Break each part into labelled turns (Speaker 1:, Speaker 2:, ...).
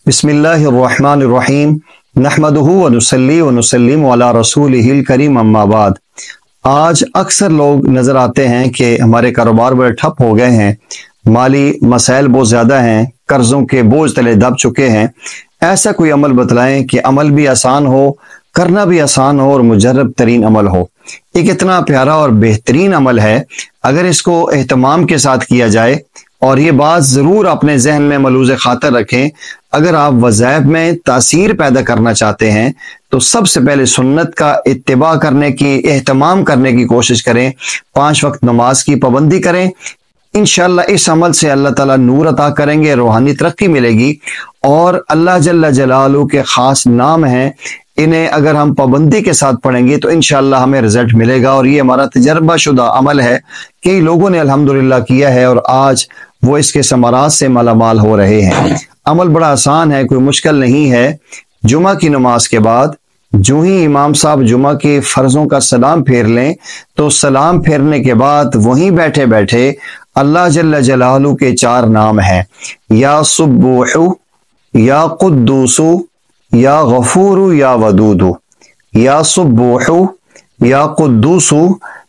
Speaker 1: बिस्मिल्लाहिर्रहमानिर्रहीम नहमदुहु व नुसल्ली व नुसल्लिमु अला रसूलिहिल करीम अम्मा बाद। आज अक्सर लोग नज़र आते हैं कि हमारे कारोबार बड़े ठप हो गए हैं, माली मसाइल बहुत ज़्यादा हैं, कर्ज़ों के बोझ तले दब चुके हैं। ऐसा कोई अमल बतलाएं कि अमल भी आसान हो, करना भी आसान हो और मुजर्रब तरीन अमल हो। एक इतना प्यारा और बेहतरीन अमल है, अगर इसको एहतमाम के साथ किया जाए, और ये बात ज़रूर अपने जहन में मलूज़ खातर रखें, अगर आप वज़ाइफ में तासीर पैदा करना चाहते हैं तो सबसे पहले सुन्नत का इत्तिबा करने की, एहतमाम करने की कोशिश करें। 5 वक्त नमाज की पाबंदी करें। इंशाअल्लाह इस अमल से अल्लाह ताला नूर अता करेंगे, रूहानी तरक्की मिलेगी। और अल्लाह जल्ल जलालू के ख़ास नाम हैं, इन्हें अगर हम पाबंदी के साथ पढ़ेंगे तो इंशाअल्लाह हमें रिजल्ट मिलेगा। और ये हमारा तजर्बा शुदा अमल है, कई लोगों ने अल्हम्दुलिल्लाह किया है और आज वो इसके समारात से मालामाल हो रहे हैं। अमल बड़ा आसान है, कोई मुश्किल नहीं है। जुमा की नमाज के बाद जो ही इमाम साहब जुमा के फर्जों का सलाम फेर लें तो सलाम फेरने के बाद वहीं बैठे बैठे अल्लाह जल्ल जलालू के 4 नाम हैं, या सुब्बूहु, या कुद्दूसु, या गफूरु, या वदूदु। या सुब्बूहु, या कुद्दूसु,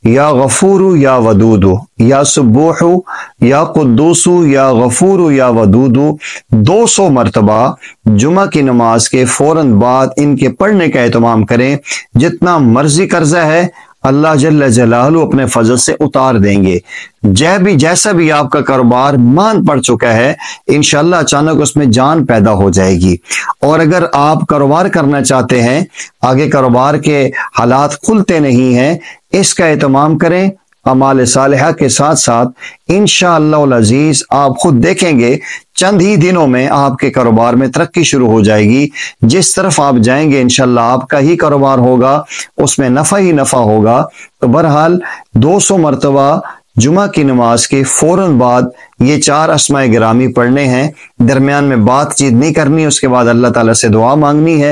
Speaker 1: या गफूरु, या वदूदु। या सुब्बूहु, या कुद्दूसु, या गफूरु, या वदूदु 200 मरतबा जुमा की नमाज के फौरन बाद इनके पढ़ने का एहतमाम करें। जितना मर्जी कर्जा है अल्लाह जल्ल जलालू अपने फजल से उतार देंगे। जैसा भी आपका कारोबार मान पड़ चुका है, इंशाअल्लाह अचानक उसमें जान पैदा हो जाएगी। और अगर आप कारोबार करना चाहते हैं, आगे कारोबार के हालात खुलते नहीं हैं, इसका एहतमाम करें अमाल सालिहा के साथ साथ। इंशाअल्लाह अजीज आप खुद देखेंगे चंद ही दिनों में आपके कारोबार में तरक्की शुरू हो जाएगी। जिस तरफ आप जाएंगे इंशाअल्लाह आपका ही कारोबार होगा, उसमें नफा ही नफा होगा। तो बहरहाल 200 मरतबा जुमा की नमाज के फौरन बाद ये 4 अस्माए गिरामी पढ़ने हैं। दरमियान में बातचीत नहीं करनी, उसके बाद अल्लाह ताला से दुआ मांगनी है।